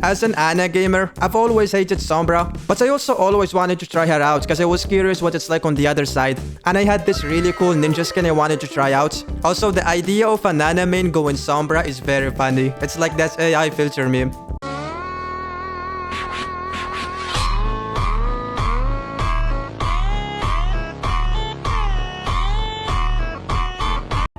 As an Ana gamer, I've always hated Sombra, but I also always wanted to try her out because I was curious what it's like on the other side. And I had this really cool ninja skin I wanted to try out. Also, the idea of an Ana main going Sombra is very funny. It's like that AI filter meme.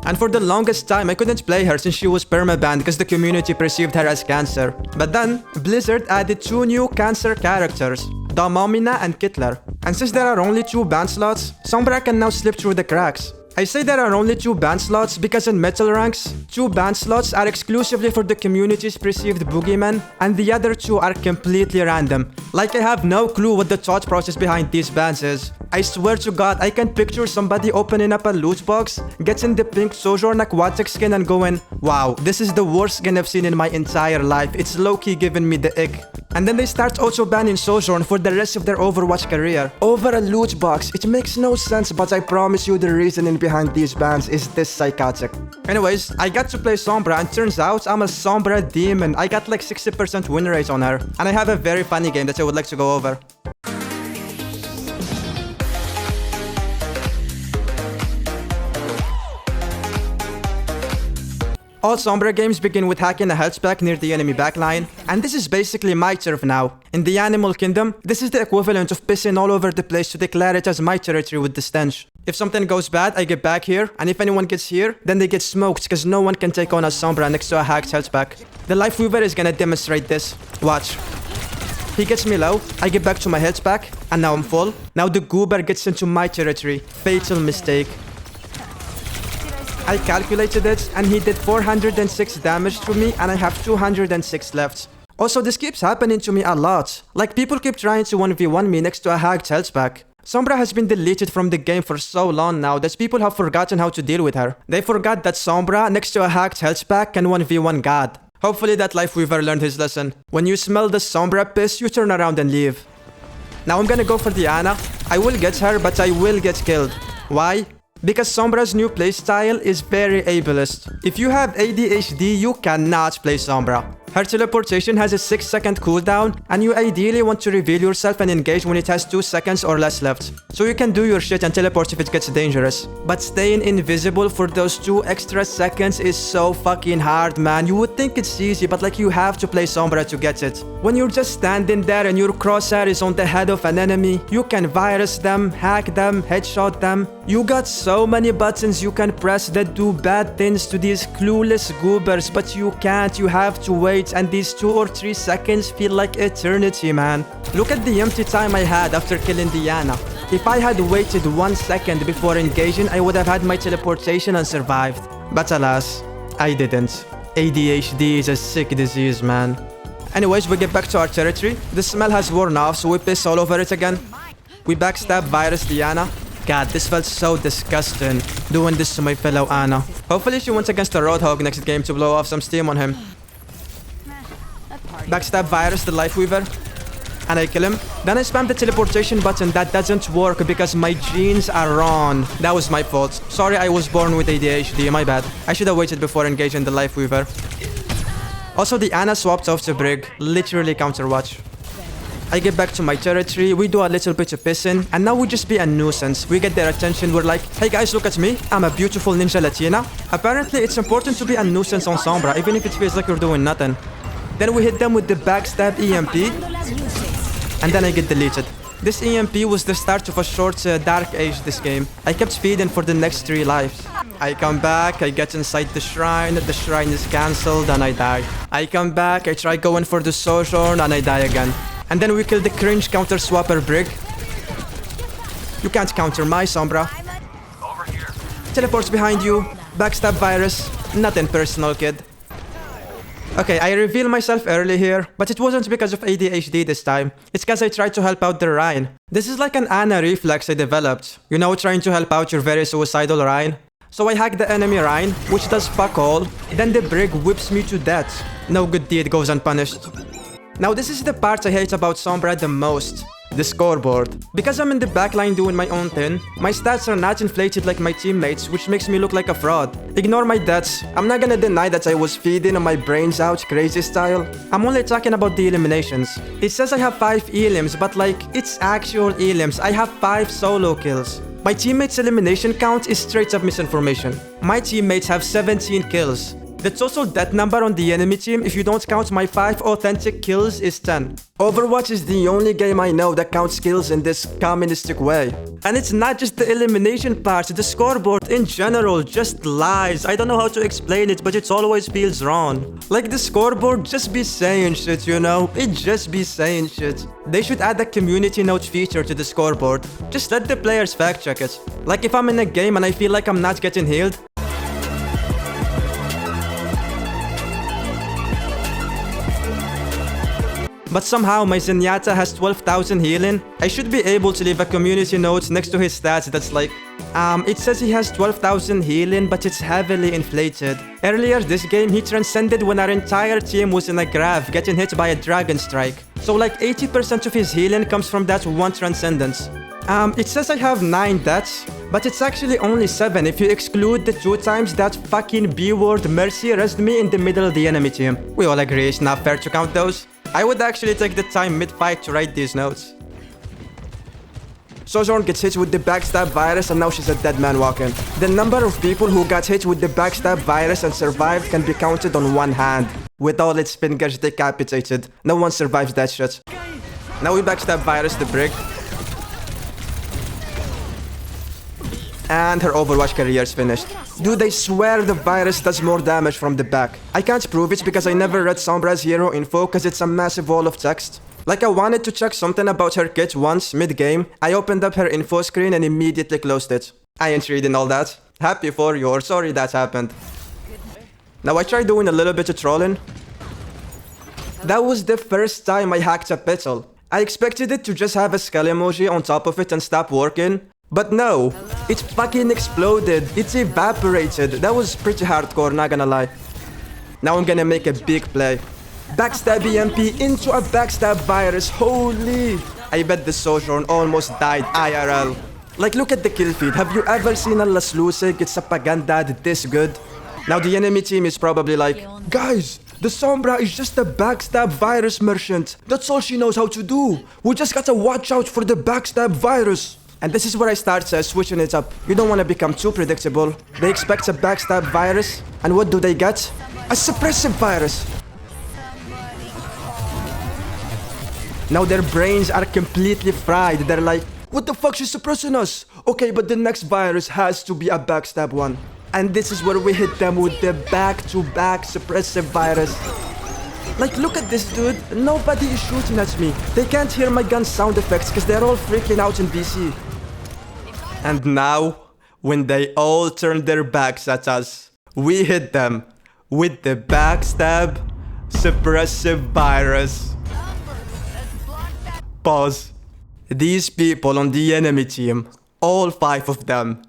And for the longest time, I couldn't play her since she was permabanned because the community perceived her as cancer. But then, Blizzard added 2 new cancer characters, Domomina and Kittler. And since there are only 2 ban slots, Sombra can now slip through the cracks. I say there are only 2 ban slots because in metal ranks, 2 ban slots are exclusively for the community's perceived boogeyman, and the other 2 are completely random. Like I have no clue what the thought process behind these bans is. I swear to God, I can picture somebody opening up a loot box, getting the pink Sojourn aquatic skin and going, wow, this is the worst skin I've seen in my entire life. It's low-key giving me the ick. And then they start auto-banning Sojourn for the rest of their Overwatch career. Over a loot box. It makes no sense, but I promise you the reasoning behind these bans is this psychotic. Anyways, I got to play Sombra and turns out I'm a Sombra demon. I got like 60% win rate on her. And I have a very funny game that I would like to go over. All Sombra games begin with hacking a health pack near the enemy backline, and this is basically my turf now. In the Animal Kingdom, this is the equivalent of pissing all over the place to declare it as my territory with the stench. If something goes bad, I get back here, and if anyone gets here, then they get smoked because no one can take on a Sombra next to a hacked health pack. The Life Weaver is gonna demonstrate this. Watch. He gets me low, I get back to my health pack, and now I'm full. Now the Goober gets into my territory. Fatal mistake. I calculated it, and he did 406 damage to me, and I have 206 left. Also, this keeps happening to me a lot. Like, people keep trying to 1v1 me next to a hacked health pack. Sombra has been deleted from the game for so long now that people have forgotten how to deal with her. They forgot that Sombra next to a hacked health pack can 1v1 God. Hopefully that Life Weaver learned his lesson. When you smell the Sombra piss, you turn around and leave. Now I'm gonna go for the Ana. I will get her, but I will get killed. Why? Because Sombra's new playstyle is very ableist. If you have ADHD, you cannot play Sombra. Her teleportation has a 6-second cooldown, and you ideally want to reveal yourself and engage when it has 2 seconds or less left. So you can do your shit and teleport if it gets dangerous. But staying invisible for those 2 extra seconds is so fucking hard, man. You would think it's easy, but like you have to play Sombra to get it. When you're just standing there and your crosshair is on the head of an enemy, you can virus them, hack them, headshot them. You got so many buttons you can press that do bad things to these clueless goobers, but you can't. You have to wait. And these 2 or 3 seconds feel like eternity, man. Look at the empty time I had after killing the Ana. If I had waited 1 second before engaging, I would have had my teleportation and survived. But alas, I didn't. ADHD is a sick disease, man. Anyways, we get back to our territory. The smell has worn off, so we piss all over it again. We backstab virus the Ana. God, this felt so disgusting, doing this to my fellow Ana. Hopefully she went against a Roadhog next game to blow off some steam on him. Backstab virus the Life Weaver, and I kill him. Then I spam the teleportation button. That doesn't work because my genes are wrong. That was my fault. Sorry, I was born with ADHD, my bad. I should have waited before engaging the Life Weaver. Also, the Ana swapped off to Brig, literally counterwatch. I get back to my territory, we do a little bit of pissing, and now we just be a nuisance. We get their attention, we're like, hey guys, look at me, I'm a beautiful ninja Latina. Apparently, it's important to be a nuisance on Sombra, even if it feels like you're doing nothing. Then we hit them with the backstab EMP, and then I get deleted. This EMP was the start of a short dark age this game. I kept feeding for the next 3 lives. I come back, I get inside the shrine is cancelled, and I die. I come back, I try going for the Sojourn, and I die again. And then we kill the cringe counter swapper Brig. You can't counter my Sombra. Teleports behind you, backstab virus, nothing personal, kid. Okay, I reveal myself early here, but it wasn't because of ADHD this time. It's because I tried to help out the Rhine. This is like an Ana reflex I developed. You know, trying to help out your very suicidal Rhine? So I hack the enemy Rhine, which does fuck all. Then the Brig whips me to death. No good deed goes unpunished. Now this is the part I hate about Sombra the most. the scoreboard. Because I'm in the backline doing my own thing, my stats are not inflated like my teammates, which makes me look like a fraud. Ignore my deaths. I'm not gonna deny that I was feeding on my brains out crazy style. I'm only talking about the eliminations. It says I have 5 elims, but like, it's actual elims. I have 5 solo kills. My teammates' elimination count is straight up misinformation. My teammates have 17 kills. The total death number on the enemy team, if you don't count my 5 authentic kills, is 10. Overwatch is the only game I know that counts kills in this communistic way. And it's not just the elimination part, the scoreboard in general just lies. I don't know how to explain it, but it always feels wrong. Like the scoreboard just be saying shit, you know? It just be saying shit. They should add a community note feature to the scoreboard. Just let the players fact check it. Like if I'm in a game and I feel like I'm not getting healed, but somehow my Zenyatta has 12,000 healing, I should be able to leave a community note next to his stats that's like, it says he has 12,000 healing, but it's heavily inflated. Earlier this game, he transcended when our entire team was in a graph getting hit by a dragon strike. So like 80% of his healing comes from that one transcendence. It says I have 9 deaths, but it's actually only 7 if you exclude the 2 times that fucking B-word Mercy rezzed me in the middle of the enemy team. We all agree it's not fair to count those. I would actually take the time mid-fight to write these notes. Sojourn gets hit with the backstab virus and now she's a dead man walking. The number of people who got hit with the backstab virus and survived can be counted on one hand. With all its fingers decapitated, no one survives that shit. Now we backstab virus the Brig. And her Overwatch career is finished. Dude, I swear the virus does more damage from the back. I can't prove it because I never read Sombra's hero info because it's a massive wall of text. Like I wanted to check something about her kit once, mid-game. I opened up her info screen and immediately closed it. I ain't reading all that. Happy for you or sorry that happened. Now I tried doing a little bit of trolling. That was the first time I hacked a petal. I expected it to just have a skull emoji on top of it and stop working. But no, it fucking exploded. It evaporated. That was pretty hardcore, not gonna lie. Now I'm gonna make a big play. Backstab EMP into a backstab virus. Holy! I bet the Sojourn almost died IRL. Like, look at the kill feed. Have you ever seen a Las Luces get sapagandad this good? Now the enemy team is probably like, guys, the Sombra is just a backstab virus merchant. That's all she knows how to do. We just gotta watch out for the backstab virus. And this is where I start switching it up. You don't want to become too predictable. They expect a backstab virus, and what do they get? A suppressive virus! Now their brains are completely fried. They're like, what the fuck, she's suppressing us? Okay, but the next virus has to be a backstab one. And this is where we hit them with the back-to-back suppressive virus. Like, look at this, dude. Nobody is shooting at me. They can't hear my gun sound effects because they're all freaking out in VC. And now, when they all turn their backs at us, we hit them with the backstab suppressive virus. Pause. These people on the enemy team, all 5 of them,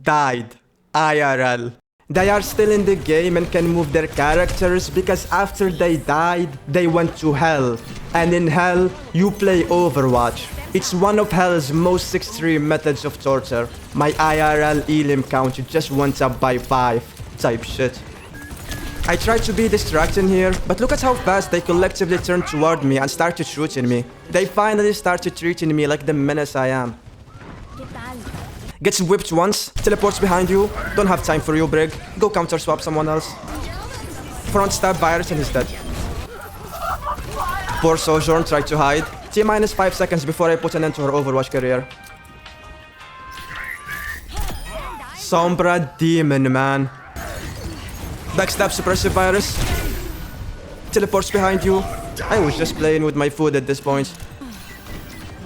died IRL. They are still in the game and can move their characters because after they died, they went to hell. And in hell, you play Overwatch. It's one of hell's most extreme methods of torture. My IRL elim count just went up by 5 type shit. I tried to be distracting here, but look at how fast they collectively turned toward me and started shooting me. They finally started treating me like the menace I am. Gets whipped once, teleports behind you. Don't have time for you, Brig. Go counter swap someone else. Front stab virus and he's dead. Poor Sojourn tried to hide. T-minus 5 seconds before I put an end to her Overwatch career. Sombra demon, man. Backstab suppressive virus. Teleports behind you. I was just playing with my food at this point.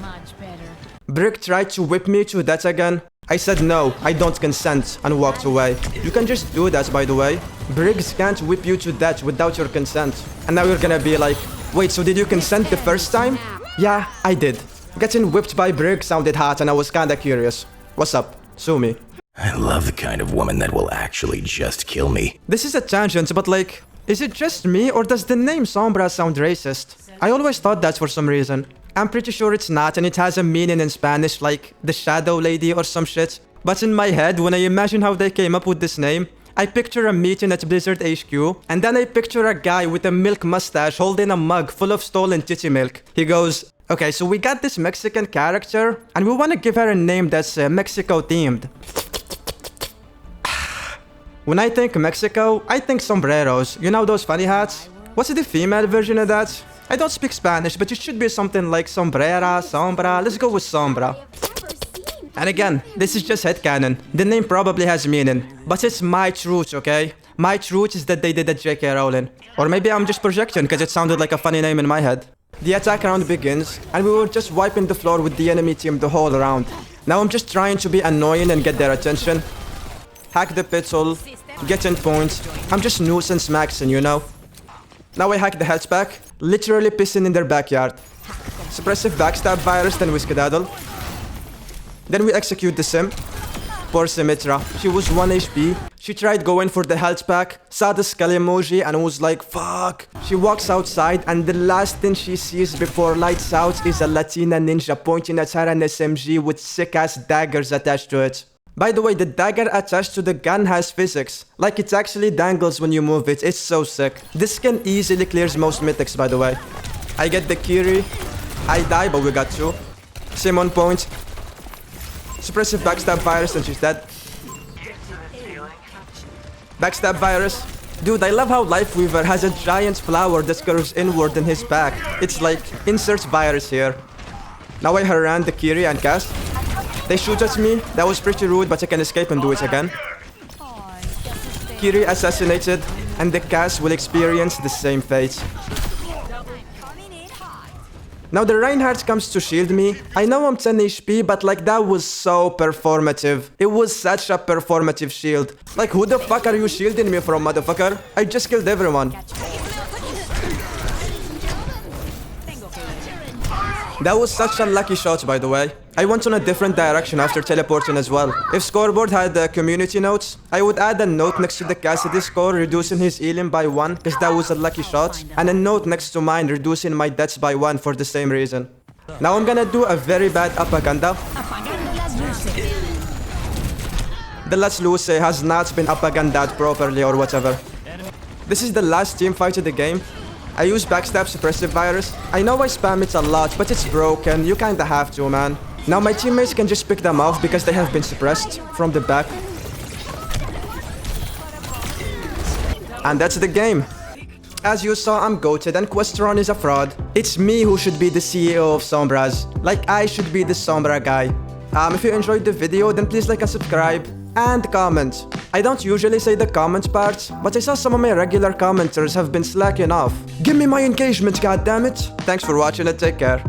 Much better. Brick tried to whip me to that again. I said no, I don't consent, and walked away. You can just do that, by the way. Briggs can't whip you to that without your consent. And now you're gonna be like, wait, so did you consent the first time? Yeah, I did. Getting whipped by Briggs sounded hot and I was kinda curious. What's up? Sue me. I love the kind of woman that will actually just kill me. This is a tangent, but like, is it just me or does the name Sombra sound racist? I always thought that for some reason. I'm pretty sure it's not, and it has a meaning in Spanish like the shadow lady or some shit. But in my head, when I imagine how they came up with this name, I picture a meeting at Blizzard HQ, and then I picture a guy with a milk mustache holding a mug full of stolen titty milk. He goes, okay, so we got this Mexican character, and we want to give her a name that's Mexico themed. When I think Mexico, I think sombreros. You know those funny hats? What's the female version of that? I don't speak Spanish, but it should be something like sombrera, sombra. Let's go with sombra. And again, this is just headcanon. The name probably has meaning, but it's my truth, okay? My truth is that they did a J.K. Rowling. Or maybe I'm just projecting because it sounded like a funny name in my head. The attack round begins, and we were just wiping the floor with the enemy team the whole round. Now I'm just trying to be annoying and get their attention. Hack the pistol, get in points. I'm just nuisance maxing, you know? Now I hack the hatchback, literally pissing in their backyard. Suppressive backstab virus, then MacDougall. Then we execute the sim. Poor Symmetra. She was 1 HP. She tried going for the health pack, saw the skull emoji and was like, fuck. She walks outside and the last thing she sees before lights out is a Latina ninja pointing at her an SMG with sick ass daggers attached to it. By the way, the dagger attached to the gun has physics. Like it actually dangles when you move it. It's so sick. This skin easily clears most mythics, by the way. I get the Kiri. I die, but we got 2. Sim on point. Suppressive backstab virus and she's dead. Backstab virus. Dude, I love how Lifeweaver has a giant flower that curves inward in his back. It's like, insert virus here. Now I harangue the Kiri and cast. They shoot at me. That was pretty rude, but I can escape and do it again. Kiri assassinated, and the cast will experience the same fate. Now the Reinhardt comes to shield me. I know I'm 10 HP, but like that was so performative. It was such a performative shield. Like who the fuck are you shielding me from, motherfucker? I just killed everyone. That was such a lucky shot, by the way. I went on a different direction after teleporting as well. If Scoreboard had community notes, I would add a note next to the Cassidy score reducing his healing by 1 because that was a lucky shot, and a note next to mine reducing my deaths by 1 for the same reason. Now I'm gonna do a very bad apaganda. The Let's Luce has not been apagandad properly or whatever. This is the last team fight of the game. I use backstab suppressive virus. I know I spam it a lot, but it's broken. You kinda have to, man. Now my teammates can just pick them off because they have been suppressed from the back. And that's the game. As you saw, I'm goated and Questron is a fraud. It's me who should be the CEO of Sombras. Like, I should be the Sombra guy. If you enjoyed the video, then please like and subscribe. And comment. I don't usually say the comment part, but I saw some of my regular commenters have been slacking off. Give me my engagement, goddammit! Thanks for watching and take care.